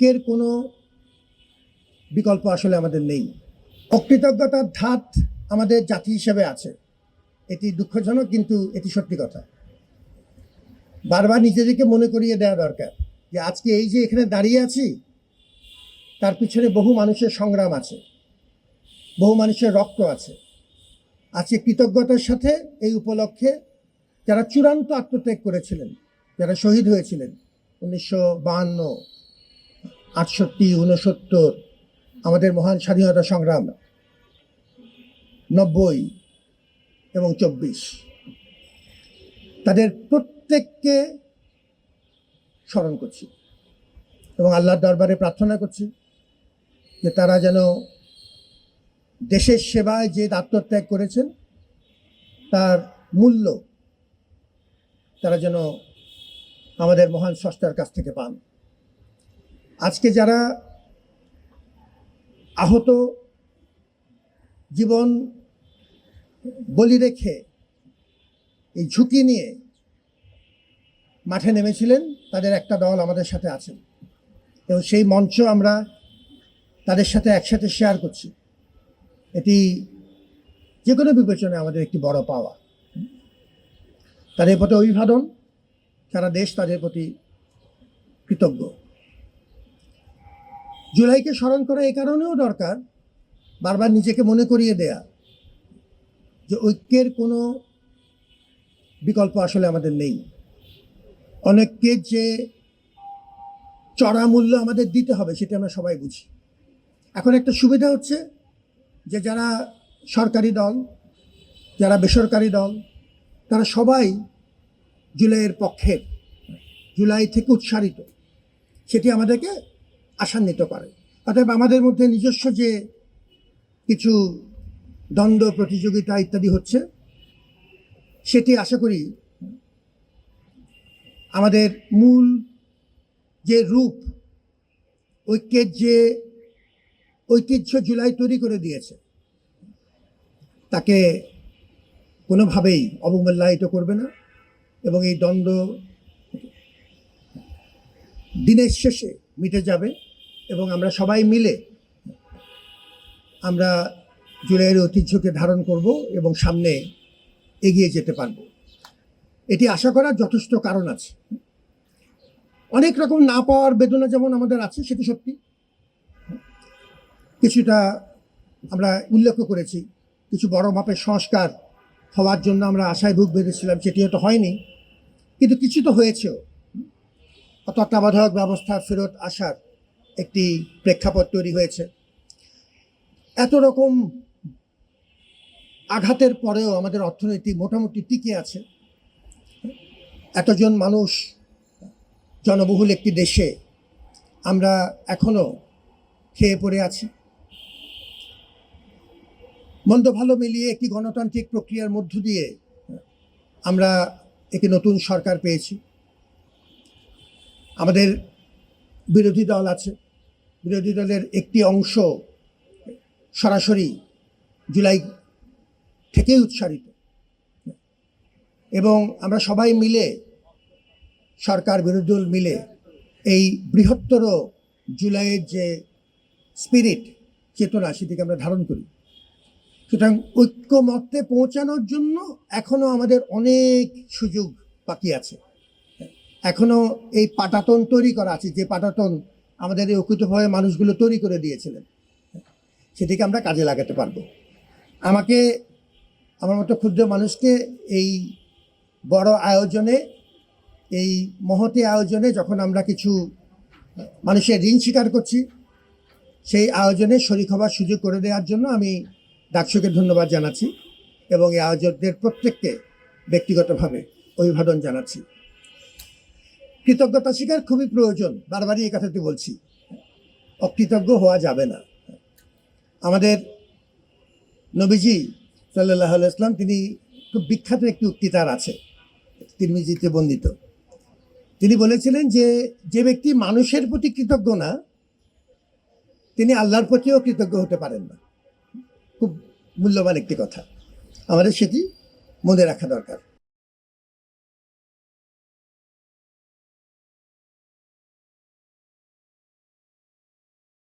ঐক্যের কোনো বিকল্প আসলে আমাদের নেই। অকৃতজ্ঞতার ধাত আমাদের জাতি হিসেবে আছে, এটি দুঃখজনক, কিন্তু এটি সত্যি কথা। বারবার নিজেদেরকে মনে করিয়ে দেওয়া দরকার যে আজকে এই যে এখানে দাঁড়িয়ে আছি, তার পিছনে বহু মানুষের সংগ্রাম আছে, বহু মানুষের রক্ত আছে। আজকে কৃতজ্ঞতার সাথে এই উপলক্ষে যারা চূড়ান্ত আত্মত্যাগ করেছিলেন, যারা শহীদ হয়েছিলেন 1952, 68, 69, আমাদের মহান স্বাধীনতা সংগ্রাম 90 এবং 24, তাদের প্রত্যেককে স্মরণ করছি এবং আল্লাহর দরবারে প্রার্থনা করছি যে তারা যেন দেশের সেবায় যে আত্মত্যাগ করেছেন তার মূল্য তারা যেন আমাদের মহান স্রষ্টার কাছ থেকে পান। আজকে যারা আহত, জীবন বলি রেখে এই ঝুঁকি নিয়ে মাঠে নেমেছিলেন, তাদের একটা দল আমাদের সাথে আছেন এবং সেই মঞ্চ আমরা তাদের সাথে একসাথে শেয়ার করছি। এটি যে কোনো বিবেচনায় আমাদের একটি বড় পাওয়া। তাদের প্রতি অভিবাদন, সারা দেশ তাদের প্রতি কৃতজ্ঞ। জুলাইকে স্মরণ করা এই কারণেও দরকার, বারবার নিজেকে মনে করিয়ে দেয়া যে ঐক্যের কোনো বিকল্প আসলে আমাদের নেই। অনেককে যে চড়া মূল্য আমাদের দিতে হবে সেটা আমরা সবাই বুঝি। এখন একটা সুবিধা হচ্ছে যে যারা সরকারি দল, যারা বেসরকারি দল, তারা সবাই জুলাইয়ের পক্ষের, জুলাই থেকে উৎসারিত, সেটি আমাদেরকে আশান্বিত করে। অতএব আমাদের মধ্যে নিজস্ব যে কিছু দ্বন্দ্ব, প্রতিযোগিতা ইত্যাদি হচ্ছে, সেটি আশা করি আমাদের মূল যে রূপ, ঐক্যের যে ঐতিহ্য জুলাই তৈরি করে দিয়েছে, তাকে কোনোভাবেই অবমূল্যায়িত করবে না এবং এই দ্বন্দ্ব দিনের শেষে মিটে যাবে এবং আমরা সবাই মিলে আমরা জুলাইয়ের ঐতিহ্যকে ধারণ করব এবং সামনে এগিয়ে যেতে পারব। এটি আশা করার যথেষ্ট কারণ আছে। অনেক রকম না পাওয়ার বেদনা যেমন আমাদের আছে, সেটি সত্যি। কিছুটা আমরা উল্লেখ করেছি, কিছু বড় মাপের সংস্কার হওয়ার জন্য আমরা আশায় বুক বেঁধেছিলাম, সেটি হয়তো হয়নি, কিন্তু কিছু তো হয়েছেও। তত্ত্বাবধায়ক ব্যবস্থা ফেরত আসার একটি প্রেক্ষাপট তৈরি হয়েছে। এত রকম আঘাতের পরেও আমাদের অর্থনীতি মোটামুটি টিকে আছে। এতজন মানুষ জনবহুল একটি দেশে আমরা এখনো খেয়ে পড়ে আছি। মন্দ ভালো মিলিয়ে একটি গণতান্ত্রিক প্রক্রিয়ার মধ্য দিয়ে আমরা একটি নতুন সরকার পেয়েছি। আমাদের বিরোধী দল আছে, বিরোধী দলের একটি অংশ সরাসরি জুলাই থেকেই উৎসারিত এবং আমরা সবাই মিলে, সরকার বিরোধী দল মিলে, এই বৃহত্তর জুলাইয়ের যে স্পিরিট, চেতনা, সেটিকে আমরা ধারণ করি। সুতরাং ঐক্যমত্যে পৌঁছানোর জন্য এখনো আমাদের অনেক সুযোগ বাকি আছে। এখনো এই পাটাতন তৈরি করা আছে, যে পাটাতন আমাদের এই ঐক্যভাবে মানুষগুলো তৈরি করে দিয়েছিলেন, সেটিকে আমরা কাজে লাগাতে পারবো। আমাকে, আমার মতো ক্ষুদ্র মানুষকে এই বড় আয়োজনে, এই মহতী আয়োজনে, যখন আমরা কিছু মানুষের ঋণ স্বীকার করছি, সেই আয়োজনে শরিক হবার সুযোগ করে দেওয়ার জন্য আমি ডাকসুকে ধন্যবাদ জানাচ্ছি এবং এই আয়োজকদের প্রত্যেককে ব্যক্তিগতভাবে অভিবাদন জানাচ্ছি। কৃতজ্ঞতা স্বীকার খুবই প্রয়োজন, বারবারই এই কথাটি বলছি। অকৃতজ্ঞ হওয়া যাবে না। আমাদের নবীজি সাল্লাল্লাহু আলাইহি ওয়াসাল্লাম, তিনি খুব বিখ্যাত একটি উক্তি তার আছে, তিরমিজিতে বর্ণিত। তিনি বলেছিলেন যে যে ব্যক্তি মানুষের প্রতি কৃতজ্ঞ না, তিনি আল্লাহর প্রতিও কৃতজ্ঞ হতে পারেন না। খুব মূল্যবান একটি কথা, আমাদের সেটি মনে রাখা দরকার।